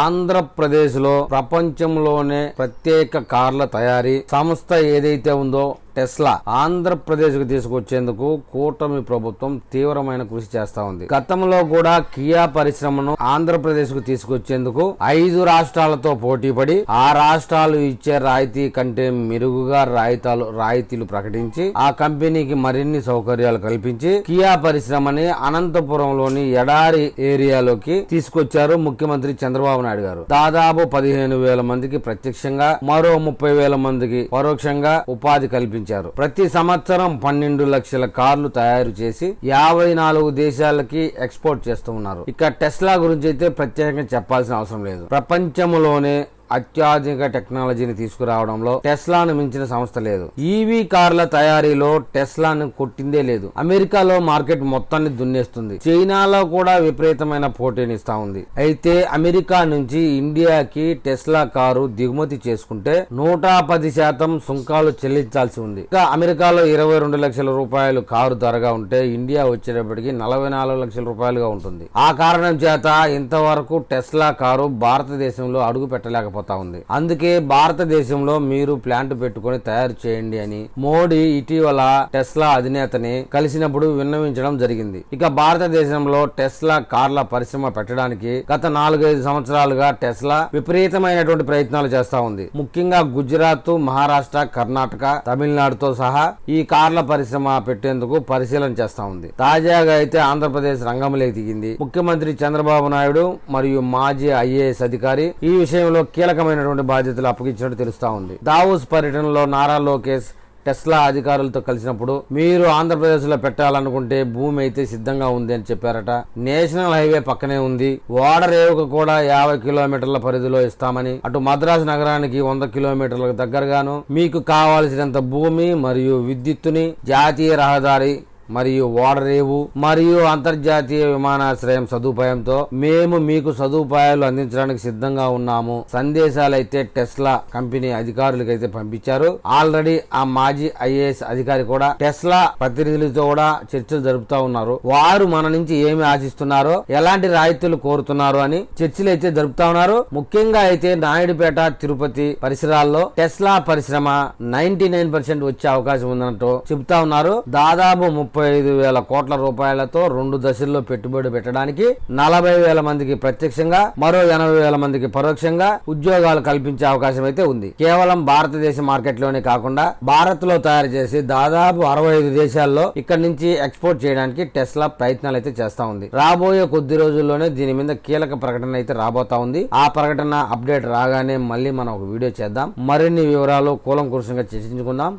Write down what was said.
ఆంధ్రప్రదేశ్ లో ప్రపంచంలోనే ప్రత్యేక కార్ల తయారీ సంస్థ ఏదైతే ఉందో టెస్లా ఆంధ్రప్రదేశ్ కు తీసుకొచ్చేందుకు కూటమి ప్రభుత్వం తీవ్రమైన కృషి చేస్తా ఉంది. గతంలో కూడా కియా పరిశ్రమను ఆంధ్రప్రదేశ్ కు తీసుకొచ్చేందుకు 5 రాష్ట్రాలతో పోటీపడి ఆ రాష్ట్రాలు ఇచ్చే రాయితీ కంటే మెరుగుగా రాయితీలు ప్రకటించి ఆ కంపెనీకి మరిన్ని సౌకర్యాలు కల్పించి కియా పరిశ్రమని అనంతపురంలోని ఎడారి ఏరియాలోకి తీసుకొచ్చారు ముఖ్యమంత్రి చంద్రబాబు నాయుడు గారు. దాదాపు 15,000 మందికి ప్రత్యక్షంగా మరో 30,000 మందికి పరోక్షంగా ఉపాధి కల్పించారు. ప్రతి సంవత్సరం 12 లక్షల కార్లు తయారు చేసి 54 దేశాలకి ఎక్స్పోర్ట్ చేస్తూ ఉన్నారు. ఇక టెస్లా గురించి అయితే ప్రత్యేకంగా చెప్పాల్సిన అవసరం లేదు. ప్రపంచంలోనే అత్యాధునిక టెక్నాలజీని తీసుకురావడంలో టెస్లాను మించిన సంస్థ లేదు. ఈవీ కార్ల తయారీలో టెస్లాను కొట్టిందే లేదు. అమెరికాలో మార్కెట్ మొత్తాన్ని దున్నేస్తుంది. చైనాలో కూడా విపరీతమైన పోటీనిస్తా ఉంది. అయితే అమెరికా నుంచి ఇండియాకి టెస్లా కారు దిగుమతి చేసుకుంటే 110% సుంకాలు చెల్లించాల్సి ఉంది. ఇక అమెరికాలో 22 లక్షల రూపాయలు కారు ధరగా ఉంటే ఇండియా వచ్చేటప్పటికి 44 లక్షల రూపాయలుగా ఉంటుంది. ఆ కారణం చేత ఇంతవరకు టెస్లా కారు భారతదేశంలో అడుగు పెట్టలేక ఉంది. అందుకే భారతదేశంలో మీరు ప్లాంట్ పెట్టుకుని తయారు చేయండి అని మోడీ ఇటీవల టెస్లా అధినేతని కలిసినప్పుడు విన్నవించడం జరిగింది. ఇక భారతదేశంలో టెస్లా కార్ల పరిశ్రమ పెట్టడానికి గత 4-5 సంవత్సరాలుగా టెస్లా విపరీతమైనటువంటి ప్రయత్నాలు చేస్తా ఉంది. ముఖ్యంగా గుజరాత్, మహారాష్ట్ర, కర్ణాటక, తమిళనాడుతో సహా ఈ కార్ల పరిశ్రమ పెట్టేందుకు పరిశీలన చేస్తా ఉంది. తాజాగా అయితే ఆంధ్రప్రదేశ్ రంగంలోకి దిగింది. ముఖ్యమంత్రి చంద్రబాబు నాయుడు మరియు మాజీ ఐఏఎస్ అధికారి ఈ విషయంలో కీలకమైనటువంటి బాధ్యతలు అప్పగించినట్టు తెలుస్తా ఉంది. దావోస్ పర్యటనలో నారా లోకేష్ టెస్లా అధికారులతో కలిసినప్పుడు మీరు ఆంధ్రప్రదేశ్ లో పెట్టాలనుకుంటే భూమి అయితే సిద్ధంగా ఉంది అని చెప్పారట. నేషనల్ హైవే పక్కనే ఉంది. ఓడరేవుకు కూడా 50 కిలోమీటర్ల పరిధిలో ఇస్తామని, అటు మద్రాసు నగరానికి 100 కిలోమీటర్లకు దగ్గరగాను మీకు కావాల్సినంత భూమి మరియు విద్యుత్తుని జాతీయ రహదారి మరియు ఓడరేవు మరియు అంతర్జాతీయ విమానాశ్రయం సదుపాయంతో మేము మీకు సదుపాయాలు అందించడానికి సిద్ధంగా ఉన్నాము సందేశాలైతే టెస్లా కంపెనీ అధికారులకైతే పంపించారు. ఆల్రెడీ ఆ మాజీ ఐఏఎస్ అధికారి కూడా టెస్లా ప్రతినిధులతో కూడా చర్చలు జరుపుతా ఉన్నారు. వారు మన నుంచి ఏమి ఆశిస్తున్నారో, ఎలాంటి రాయితీలు కోరుతున్నారు అని చర్చలు అయితే జరుపుతా ఉన్నారు. ముఖ్యంగా అయితే నాయుడుపేట, తిరుపతి పరిసరాల్లో టెస్లా పరిశ్రమ 99% వచ్చే అవకాశం ఉందన్నట్టు చెబుతా ఉన్నారు. దాదాపు 35,000 కోట్ల రూపాయలతో 2 దశల్లో పెట్టుబడి పెట్టడానికి 40,000 మందికి ప్రత్యక్షంగా మరో 80,000 మందికి పరోక్షంగా ఉద్యోగాలు కల్పించే అవకాశం అయితే ఉంది. కేవలం భారతదేశ మార్కెట్ లోనే కాకుండా భారత్ లో తయారు చేసి దాదాపు 65 దేశాల్లో ఇక్కడ నుంచి ఎక్స్పోర్ట్ చేయడానికి టెస్లా ప్రయత్నాలు అయితే చేస్తా ఉంది. రాబోయే కొద్ది రోజుల్లోనే దీని మీద కీలక ప్రకటన అయితే రాబోతా ఉంది. ఆ ప్రకటన అప్డేట్ రాగానే మళ్ళీ మనం ఒక వీడియో చేద్దాం. మరిన్ని వివరాలు కూలంకషంగా చర్చించుకుందాం.